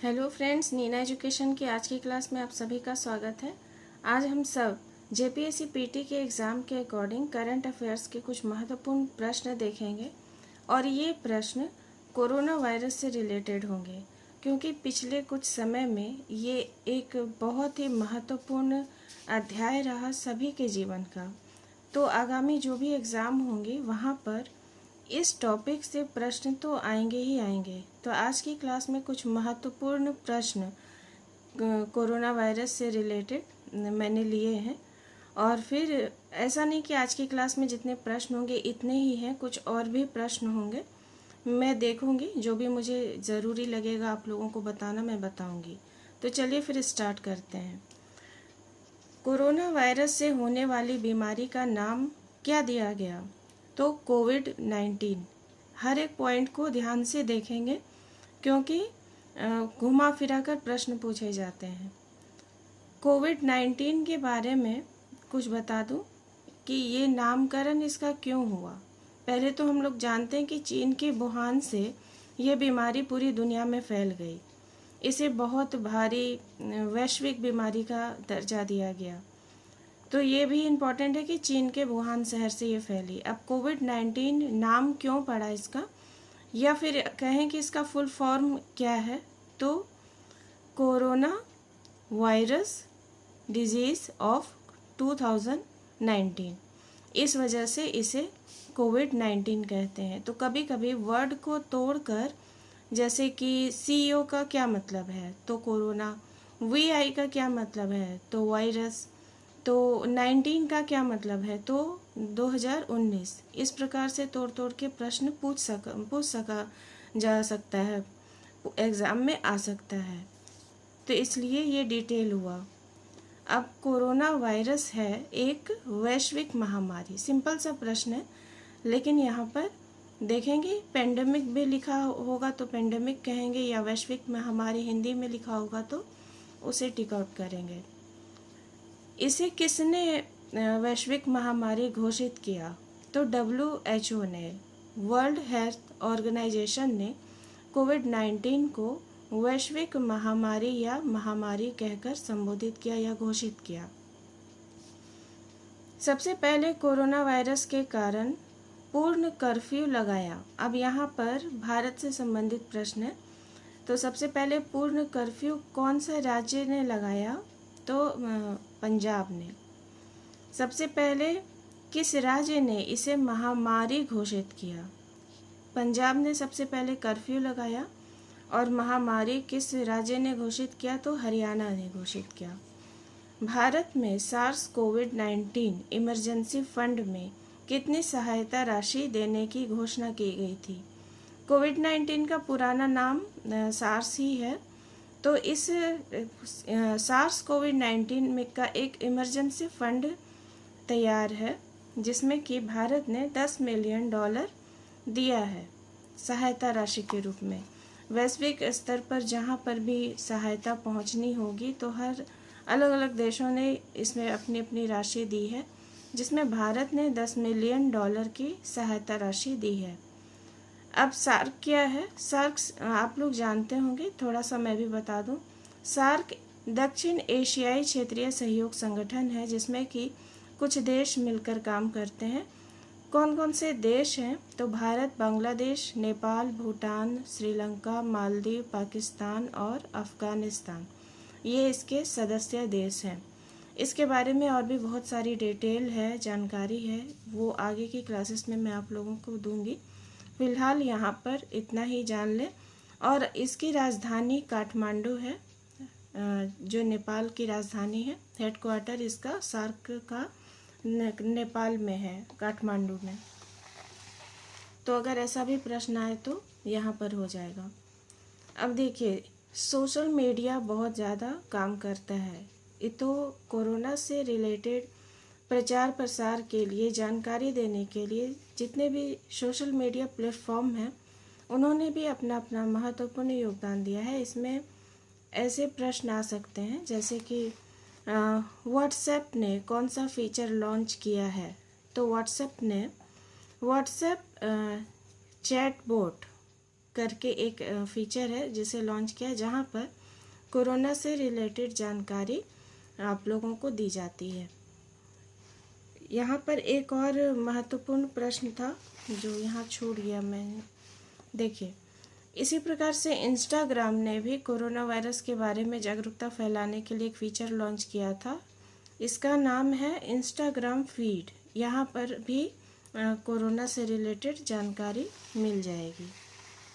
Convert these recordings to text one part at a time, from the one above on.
Hello friends, Neena education की आज की क्लास में आप सभी का स्वागत है। आज हम सब जेपीएससी पीटी के एग्ज़ाम के अकॉर्डिंग करंट अफेयर्स के कुछ महत्वपूर्ण प्रश्न देखेंगे और ये प्रश्न कोरोना वायरस से रिलेटेड होंगे, क्योंकि पिछले कुछ समय में ये एक बहुत ही महत्वपूर्ण अध्याय रहा सभी के जीवन का। तो आगामी जो भी एग्ज़ाम होंगे वहाँ पर इस टॉपिक से प्रश्न तो आएंगे ही आएंगे। तो आज की क्लास में कुछ महत्वपूर्ण प्रश्न कोरोना वायरस से रिलेटेड मैंने लिए हैं। और फिर ऐसा नहीं कि आज की क्लास में जितने प्रश्न होंगे इतने ही हैं, कुछ और भी प्रश्न होंगे। मैं देखूंगी, जो भी मुझे ज़रूरी लगेगा आप लोगों को बताना मैं बताऊंगी। तो चलिए फिर स्टार्ट करते हैं। कोरोना वायरस से होने वाली बीमारी का नाम क्या दिया गया? तो कोविड-19। हर एक पॉइंट को ध्यान से देखेंगे, क्योंकि घुमा फिरा कर प्रश्न पूछे जाते हैं। कोविड-19 के बारे में कुछ बता दूं कि ये नामकरण इसका क्यों हुआ। पहले तो हम लोग जानते हैं कि चीन के वुहान से ये बीमारी पूरी दुनिया में फैल गई। इसे बहुत भारी वैश्विक बीमारी का दर्जा दिया गया। तो ये भी इम्पॉर्टेंट है कि चीन के वुहान शहर से ये फैली। अब कोविड-19 नाम क्यों पड़ा इसका, या फिर कहें कि इसका फुल फॉर्म क्या है, तो कोरोना वायरस डिजीज़ ऑफ 2019। इस वजह से इसे कोविड-19 कहते हैं। तो कभी कभी वर्ड को तोड़कर, जैसे कि CEO का क्या मतलब है तो कोरोना, VI का क्या मतलब है तो वायरस, तो 19 का क्या मतलब है तो 2019। इस प्रकार से तोड़ तोड़ के प्रश्न पूछ सका जा सकता है, एग्ज़ाम में आ सकता है। तो इसलिए ये डिटेल हुआ। अब कोरोना वायरस है एक वैश्विक महामारी, सिंपल सा प्रश्न है, लेकिन यहाँ पर देखेंगे पेंडेमिक भी लिखा होगा तो पेंडेमिक कहेंगे, या वैश्विक महामारी हिंदी में लिखा होगा तो उसे टिक आउट करेंगे। इसे किसने वैश्विक महामारी घोषित किया? तो WHO ने, वर्ल्ड हेल्थ ऑर्गेनाइजेशन ने कोविड-19 को वैश्विक महामारी या महामारी कहकर संबोधित किया या घोषित किया। सबसे पहले कोरोना वायरस के कारण पूर्ण कर्फ्यू लगाया। अब यहाँ पर भारत से संबंधित प्रश्न है। तो सबसे पहले पूर्ण कर्फ्यू कौन से राज्य ने लगाया? तो पंजाब ने। सबसे पहले किस राज्य ने इसे महामारी घोषित किया? पंजाब ने सबसे पहले कर्फ्यू लगाया। और महामारी किस राज्य ने घोषित किया? तो हरियाणा ने घोषित किया। भारत में SARS-CoV-19 इमरजेंसी फंड में कितनी सहायता राशि देने की घोषणा की गई थी? कोविड-19 का पुराना नाम सार्स ही है। तो इस SARS-CoV-19 में का एक इमरजेंसी फंड तैयार है, जिसमें कि भारत ने $10 मिलियन दिया है सहायता राशि के रूप में। वैश्विक स्तर पर जहाँ पर भी सहायता पहुँचनी होगी तो हर अलग अलग देशों ने इसमें अपनी अपनी राशि दी है, जिसमें भारत ने $10 मिलियन की सहायता राशि दी है। अब सार्क क्या है? सार्क आप लोग जानते होंगे, थोड़ा सा मैं भी बता दूं। सार्क दक्षिण एशियाई क्षेत्रीय सहयोग संगठन है, जिसमें कि कुछ देश मिलकर काम करते हैं। कौन कौन से देश हैं? तो भारत, बांग्लादेश, नेपाल, भूटान, श्रीलंका, मालदीव, पाकिस्तान और अफ़गानिस्तान, ये इसके सदस्य देश हैं। इसके बारे में और भी बहुत सारी डिटेल है, जानकारी है, वो आगे की क्लासेस में मैं आप लोगों को दूंगी। फिलहाल यहाँ पर इतना ही जान लें। और इसकी राजधानी काठमांडू है, जो नेपाल की राजधानी है। हेडक्वार्टर इसका सार्क का नेपाल में है, काठमांडू में। तो अगर ऐसा भी प्रश्न आए तो यहाँ पर हो जाएगा। अब देखिए, सोशल मीडिया बहुत ज़्यादा काम करता है। ये तो कोरोना से रिलेटेड प्रचार प्रसार के लिए, जानकारी देने के लिए जितने भी सोशल मीडिया प्लेटफॉर्म हैं, उन्होंने भी अपना अपना महत्वपूर्ण योगदान दिया है। इसमें ऐसे प्रश्न आ सकते हैं जैसे कि व्हाट्सएप ने कौन सा फीचर लॉन्च किया है? तो व्हाट्सएप चैटबॉट करके एक फीचर है जिसे लॉन्च किया, जहाँ पर कोरोना से रिलेटेड जानकारी आप लोगों को दी जाती है। यहाँ पर एक और महत्वपूर्ण प्रश्न था जो यहाँ छूट गया मैंने। देखिए, इसी प्रकार से इंस्टाग्राम ने भी कोरोना वायरस के बारे में जागरूकता फैलाने के लिए एक फीचर लॉन्च किया था। इसका नाम है इंस्टाग्राम फीड। यहाँ पर भी कोरोना से रिलेटेड जानकारी मिल जाएगी।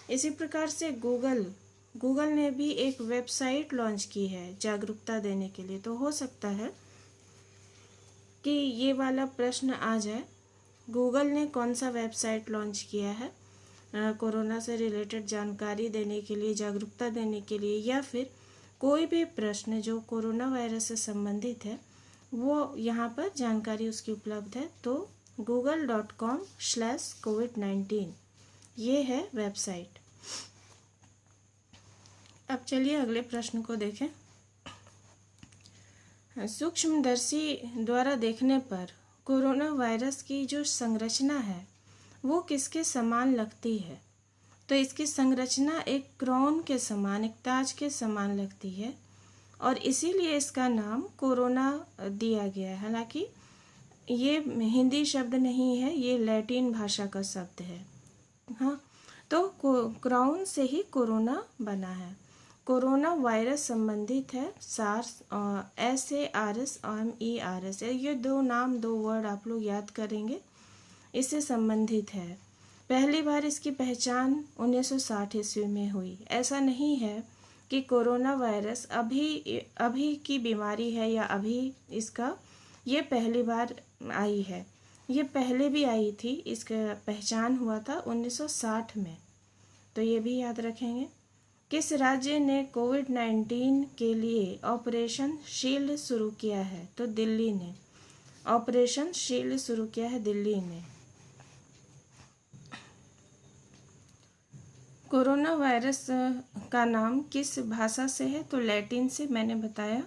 इसी प्रकार से गूगल ने भी एक वेबसाइट लॉन्च की है जागरूकता देने के लिए। तो हो सकता है कि ये वाला प्रश्न आ जाए, गूगल ने कौन सा वेबसाइट लॉन्च किया है कोरोना से रिलेटेड जानकारी देने के लिए, जागरूकता देने के लिए, या फिर कोई भी प्रश्न जो कोरोना वायरस से संबंधित है वो यहाँ पर जानकारी उसकी उपलब्ध है। तो google.com/covid19 ये है वेबसाइट। अब चलिए अगले प्रश्न को देखें। सूक्ष्मदर्शी द्वारा देखने पर कोरोना वायरस की जो संरचना है वो किसके समान लगती है? तो इसकी संरचना एक क्राउन के समान, एक ताज के समान लगती है और इसीलिए इसका नाम कोरोना दिया गया है। हालांकि ये हिंदी शब्द नहीं है, ये लैटिन भाषा का शब्द है। हाँ, तो क्राउन से ही कोरोना बना है। कोरोना वायरस संबंधित है SARS-MERS। ये दो वर्ड आप लोग याद करेंगे, इससे संबंधित है। पहली बार इसकी पहचान 1960 ईस्वी में हुई। ऐसा नहीं है कि कोरोना वायरस अभी की बीमारी है या अभी इसका ये पहली बार आई है। ये पहले भी आई थी, इसका पहचान हुआ था 1960 में। तो ये भी याद रखेंगे। किस राज्य ने कोविड-19 के लिए ऑपरेशन शील्ड शुरू किया है? तो दिल्ली ने ऑपरेशन शील्ड शुरू किया है, दिल्ली ने। कोरोना वायरस का नाम किस भाषा से है? तो लैटिन से, मैंने बताया।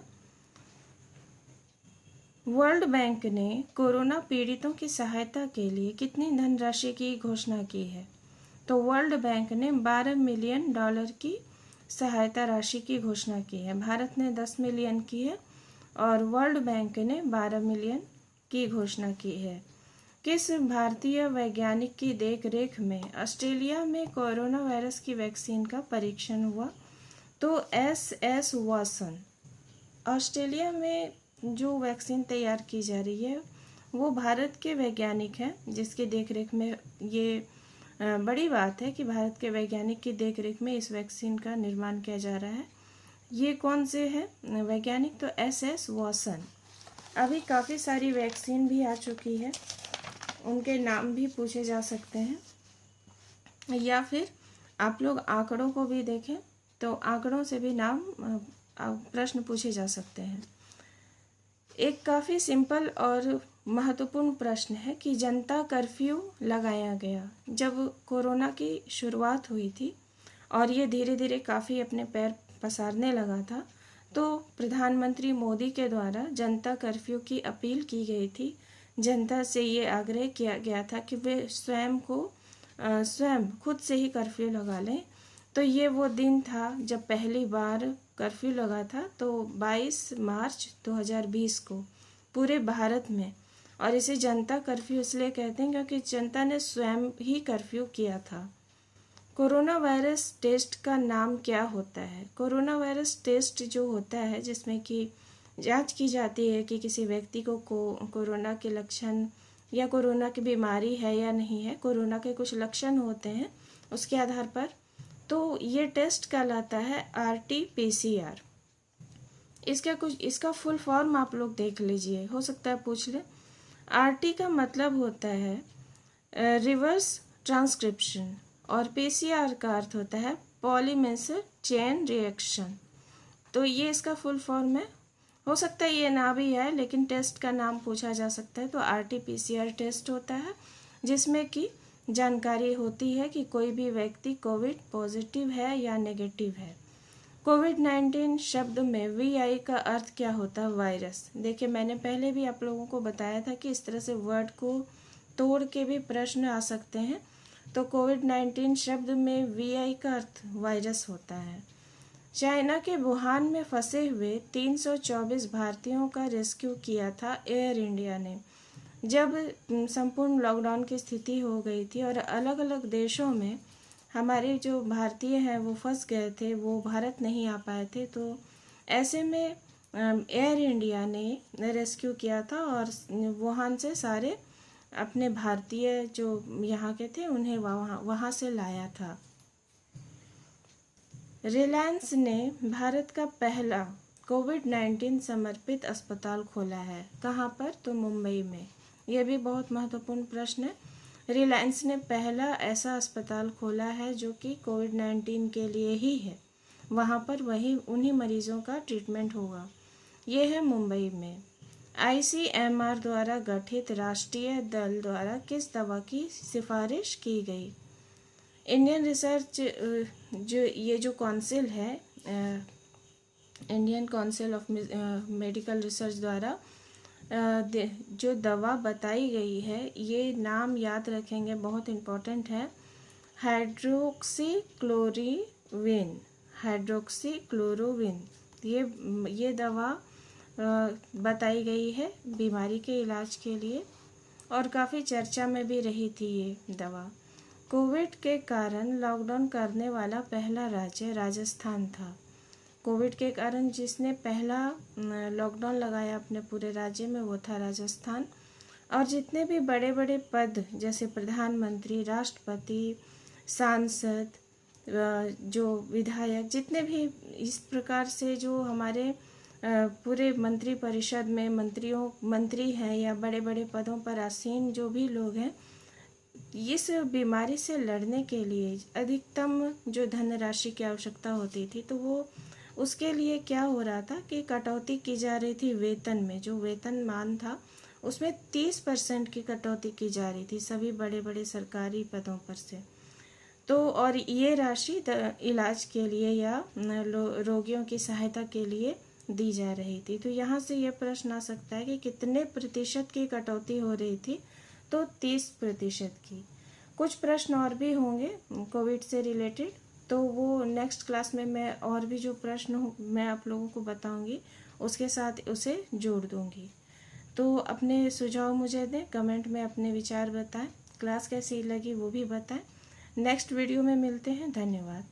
वर्ल्ड बैंक ने कोरोना पीड़ितों की सहायता के लिए कितनी धनराशि की घोषणा की है? तो वर्ल्ड बैंक ने $12 मिलियन की सहायता राशि की घोषणा की है। भारत ने 10 मिलियन की है और वर्ल्ड बैंक ने 12 मिलियन की घोषणा की है। किस भारतीय वैज्ञानिक की देखरेख में ऑस्ट्रेलिया में कोरोना वायरस की वैक्सीन का परीक्षण हुआ? तो SS वाटसन। ऑस्ट्रेलिया में जो वैक्सीन तैयार की जा रही है वो भारत के वैज्ञानिक हैं जिसकी देखरेख में, ये बड़ी बात है कि भारत के वैज्ञानिक की देखरेख में इस वैक्सीन का निर्माण किया जा रहा है। ये कौन से हैं वैज्ञानिक? तो SS वाटसन। अभी काफ़ी सारी वैक्सीन भी आ चुकी है, उनके नाम भी पूछे जा सकते हैं, या फिर आप लोग आंकड़ों को भी देखें तो आंकड़ों से भी नाम प्रश्न पूछे जा सकते हैं। एक काफ़ी सिंपल और महत्वपूर्ण प्रश्न है कि जनता कर्फ्यू लगाया गया जब कोरोना की शुरुआत हुई थी और ये धीरे धीरे काफ़ी अपने पैर पसारने लगा था, तो प्रधानमंत्री मोदी के द्वारा जनता कर्फ्यू की अपील की गई थी। जनता से ये आग्रह किया गया था कि वे स्वयं खुद से ही कर्फ्यू लगा लें। तो ये वो दिन था जब पहली बार कर्फ्यू लगा था, तो 22 मार्च 2020 को पूरे भारत में। और इसे जनता कर्फ्यू इसलिए कहते हैं क्योंकि जनता ने स्वयं ही कर्फ्यू किया था। कोरोना वायरस टेस्ट का नाम क्या होता है? कोरोना वायरस टेस्ट जो होता है जिसमें कि जांच की जाती है कि किसी व्यक्ति को कोरोना के लक्षण या कोरोना की बीमारी है या नहीं है, कोरोना के कुछ लक्षण होते हैं उसके आधार पर, तो ये टेस्ट कहलाता है RT-PCR। इसका फुल फॉर्म आप लोग देख लीजिए, हो सकता है पूछ ले। RT का मतलब होता है रिवर्स ट्रांसक्रिप्शन और PCR का अर्थ होता है पॉलीमेरेज चेन रिएक्शन। तो ये इसका फुल फॉर्म है। हो सकता है ये ना भी आए लेकिन टेस्ट का नाम पूछा जा सकता है। तो RT-PCR टेस्ट होता है जिसमें कि जानकारी होती है कि कोई भी व्यक्ति कोविड पॉजिटिव है या नेगेटिव है। कोविड-19 शब्द में VI का अर्थ क्या होता है? वायरस। देखिए, मैंने पहले भी आप लोगों को बताया था कि इस तरह से वर्ड को तोड़ के भी प्रश्न आ सकते हैं। तो कोविड-19 शब्द में VI का अर्थ वायरस होता है। चाइना के वुहान में फंसे हुए 324 भारतीयों का रेस्क्यू किया था एयर इंडिया ने। जब संपूर्ण लॉकडाउन की स्थिति हो गई थी और अलग अलग देशों में हमारे जो भारतीय हैं वो फंस गए थे, वो भारत नहीं आ पाए थे, तो ऐसे में एयर इंडिया ने रेस्क्यू किया था और वुहान से सारे अपने भारतीय जो यहाँ के थे उन्हें वहाँ से लाया था। रिलायंस ने भारत का पहला कोविड-19 समर्पित अस्पताल खोला है। कहाँ पर? तो मुंबई में। यह भी बहुत महत्वपूर्ण प्रश्न है। रिलायंस ने पहला ऐसा अस्पताल खोला है जो कि कोविड-19 के लिए ही है। वहाँ पर उन्हीं मरीजों का ट्रीटमेंट होगा। ये है मुंबई में। ICMR द्वारा गठित राष्ट्रीय दल द्वारा किस दवा की सिफारिश की गई? इंडियन रिसर्च जो काउंसिल है, Indian council of medical research द्वारा जो दवा बताई गई है, ये नाम याद रखेंगे, बहुत इम्पोर्टेंट है। हाइड्रोक्सीक्लोरोविन ये दवा बताई गई है बीमारी के इलाज के लिए और काफ़ी चर्चा में भी रही थी ये दवा। कोविड के कारण लॉकडाउन करने वाला पहला राज्य राजस्थान था। कोविड के कारण जिसने पहला लॉकडाउन लगाया अपने पूरे राज्य में वो था राजस्थान। और जितने भी बड़े बड़े पद जैसे प्रधानमंत्री, राष्ट्रपति, सांसद, जो विधायक, जितने भी इस प्रकार से जो हमारे पूरे मंत्री परिषद में मंत्री हैं या बड़े बड़े पदों पर आसीन जो भी लोग हैं, इस बीमारी से लड़ने के लिए अधिकतम जो धनराशि की आवश्यकता होती थी, तो वो उसके लिए क्या हो रहा था कि कटौती की जा रही थी वेतन में। जो वेतनमान था उसमें 30% की कटौती की जा रही थी सभी बड़े बड़े सरकारी पदों पर से। तो और ये राशि इलाज के लिए या रोगियों की सहायता के लिए दी जा रही थी। तो यहाँ से ये प्रश्न आ सकता है कि कितने प्रतिशत की कटौती हो रही थी? तो 30% की। कुछ प्रश्न और भी होंगे कोविड से रिलेटेड, तो वो नेक्स्ट क्लास में मैं और भी जो प्रश्न मैं आप लोगों को बताऊंगी उसके साथ उसे जोड़ दूंगी। तो अपने सुझाव मुझे दें, कमेंट में अपने विचार बताएं, क्लास कैसी लगी वो भी बताएं। नेक्स्ट वीडियो में मिलते हैं। धन्यवाद।